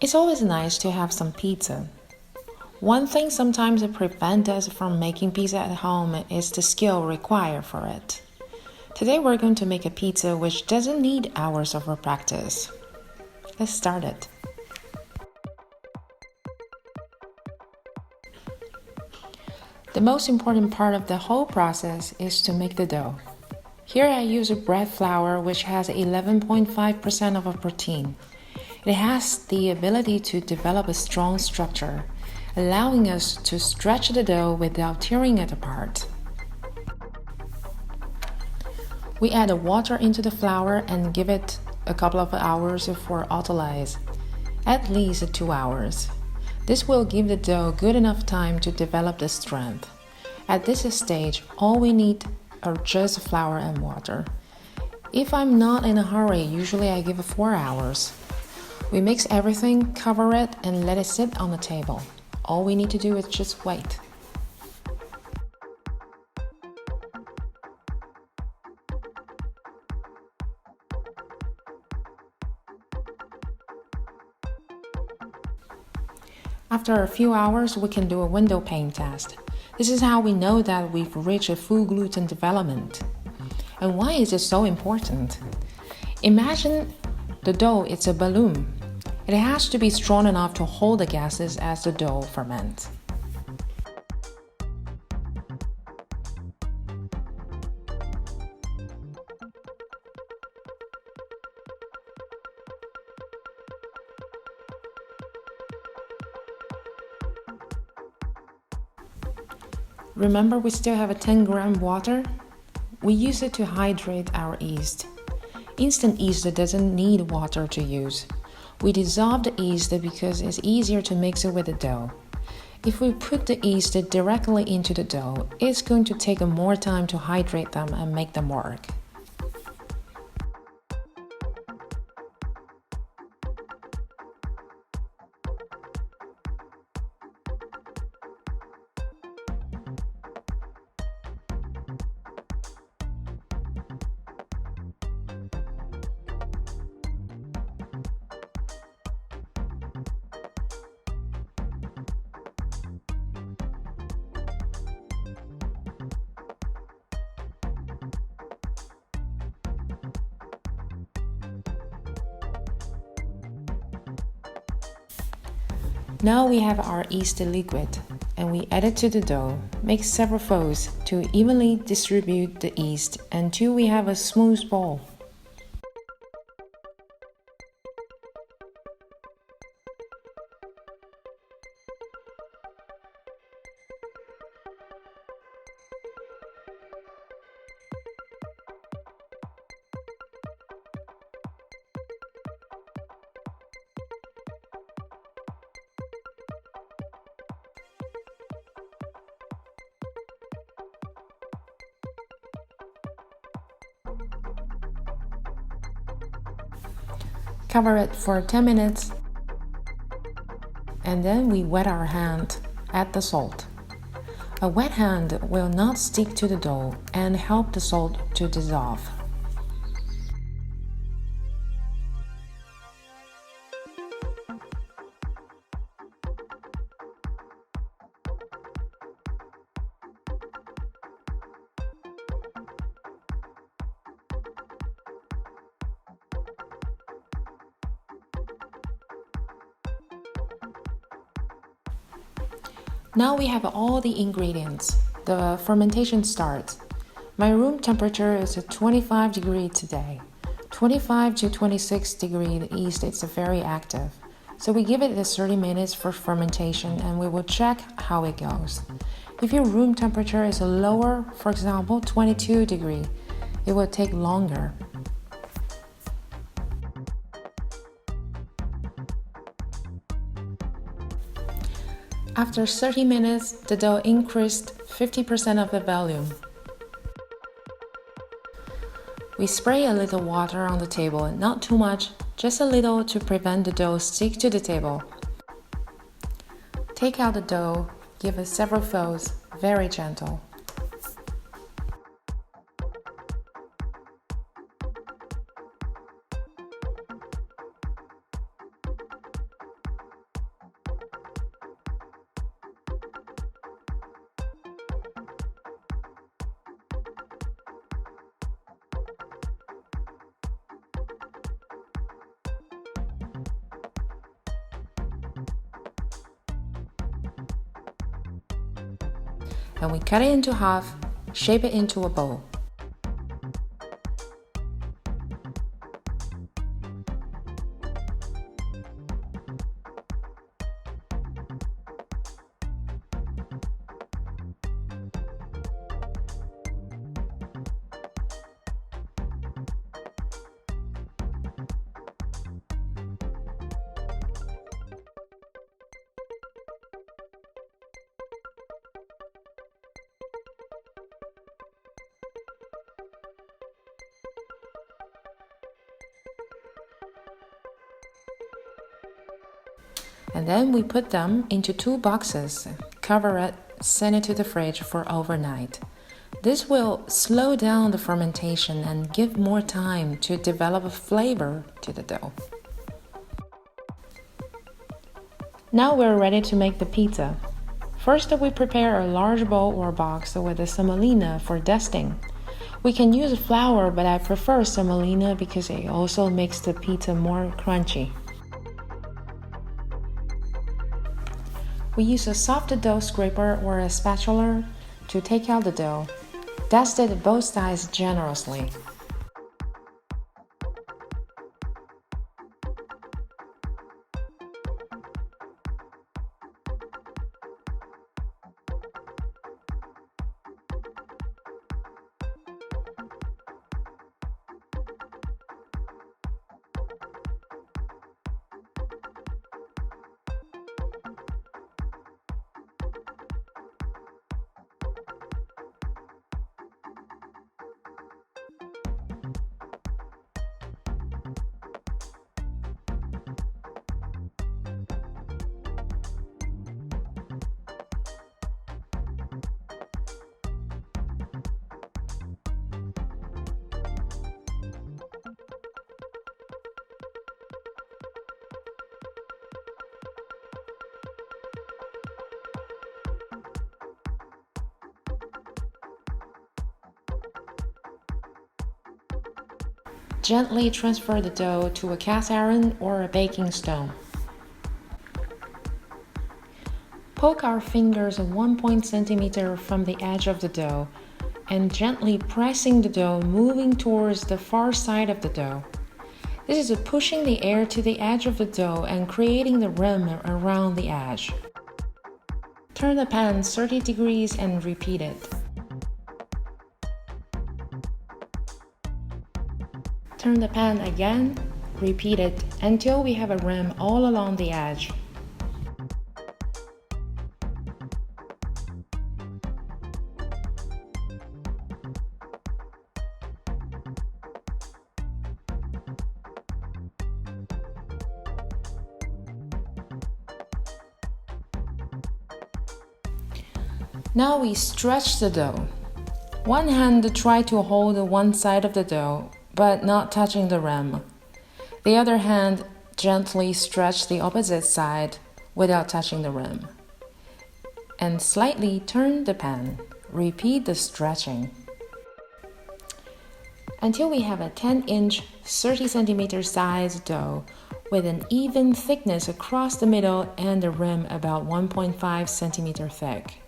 It's always nice to have some pizza. One thing sometimes prevents us from making pizza at home is the skill required for it. Today we're going to make a pizza which doesn't need hours of practice. Let's start it. The most important part of the whole process is to make the dough. Here I use a bread flour which has 11.5% of a protein. It has the ability to develop a strong structure, allowing us to stretch the dough without tearing it apart. We add water into the flour and give it a couple of hours for Autolyse, at least 2 hours. This will give the dough good enough time to develop the strength. At this stage, all we need are just flour and water. If I'm not in a hurry, usually I give it 4 hours. We mix everything, cover it, and let it sit on the table. All we need to do is just wait. After a few hours, we can do a windowpane test. This is how we know that we've reached a full gluten development. And why is it so important? Imagine the dough is a balloon. It has to be strong enough to hold the gases as the dough ferments. Remember, we still have a 10-gram water? We use it to hydrate our yeast. Instant yeast doesn't need water to use. We dissolve the yeast because it's easier to mix it with the dough. If we put the yeast directly into the dough, it's going to take more time to hydrate them and make them work. Now we have our yeast liquid, and we add it to the dough. Make several folds to evenly distribute the yeast until we have a smooth ball. Cover it for 10 minutes, and then we wet our hand. Add the salt. A wet hand will not stick to the dough and help the salt to dissolve. Now we have all the ingredients. The fermentation starts. My room temperature is at 25 degrees today. 25 to 26 degree yeast is very active. So we give it 30 minutes for fermentation and we will check how it goes. If your room temperature is lower, for example 22 degree, it will take longer. After 30 minutes, the dough increased 50% of the volume. We spray a little water on the table, not too much, just a little to prevent the dough stick to the table. Take out the dough, give it several folds, very gentle. and we cut it into half, shape it into a bowl. And then we put them into 2 boxes, cover it, send it to the fridge for overnight. This will slow down the fermentation and give more time to develop a flavor to the dough. Now we're ready to make the pizza. First, we prepare a large bowl or box with the semolina for dusting. We can use flour, but I prefer semolina because it also makes the pizza more crunchy. We use a soft dough scraper or a spatula to take out the dough. Dust it both sides generously. Gently transfer the dough to a cast iron or a baking stone. Poke our fingers 1 centimeter from the edge of the dough and gently pressing the dough, moving towards the far side of the dough. This is pushing the air to the edge of the dough and creating the rim around the edge. Turn the pan 30 degrees and repeat it. Turn the pan again, repeat it until we have a rim all along the edge. Now we stretch the dough. One hand try to hold one side of the dough, but not touching the rim. The other hand gently stretch the opposite side without touching the rim. And slightly turn the pan. Repeat the stretching until we have a 10-inch, 30-centimeter size dough with an even thickness across the middle and the rim about 1.5 centimeter thick.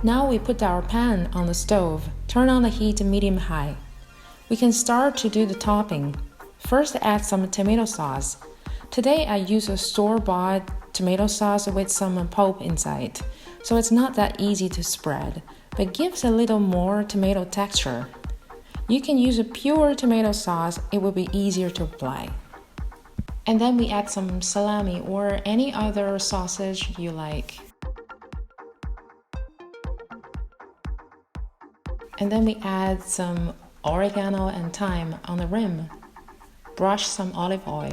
Now we put our pan on the stove. Turn on the heat medium-high. We can start to do the topping. First, add some tomato sauce. Today, I use a store-bought tomato sauce with some pulp inside, so it's not that easy to spread, but gives a little more tomato texture. You can use a pure tomato sauce, it will be easier to apply. And then we add some salami or any other sausage you like. And then we add some oregano and thyme on the rim. Brush some olive oil.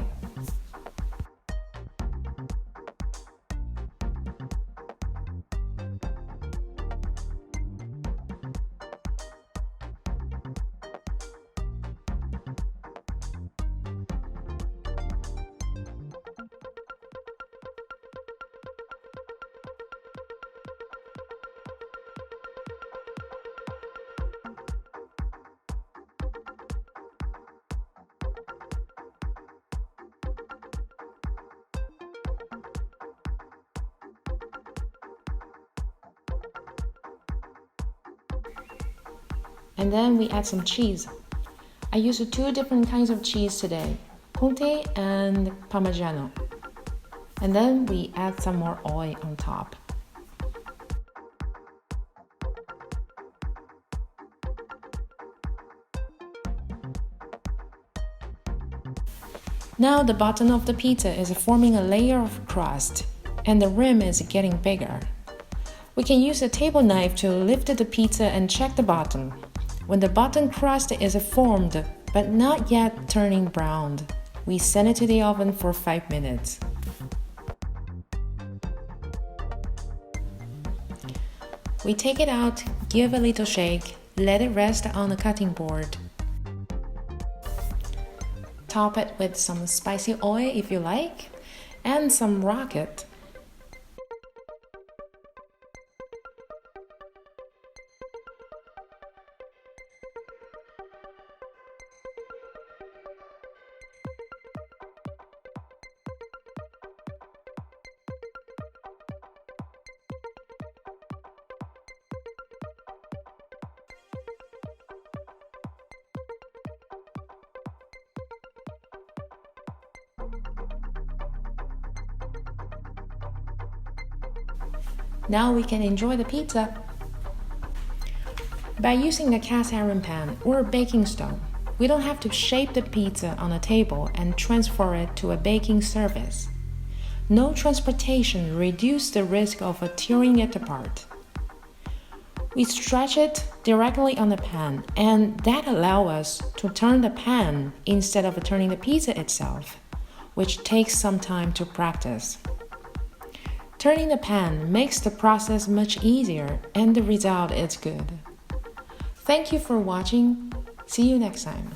And then we add some cheese. I used 2 different kinds of cheese today, Conte and Parmigiano. And then we add some more oil on top. Now the bottom of the pizza is forming a layer of crust, and the rim is getting bigger. We can use a table knife to lift the pizza and check the bottom. When the bottom crust is formed, but not yet turning brown, we send it to the oven for 5 minutes. We take it out, give a little shake, let it rest on the cutting board. Top it with some spicy oil if you like, and some rocket. Now we can enjoy the pizza. By using a cast iron pan or a baking stone, we don't have to shape the pizza on a table and transfer it to a baking surface. No transportation reduces the risk of tearing it apart. We stretch it directly on the pan, and that allows us to turn the pan instead of turning the pizza itself, which takes some time to practice. Turning the pan makes the process much easier, and the result is good. Thank you for watching. See you next time.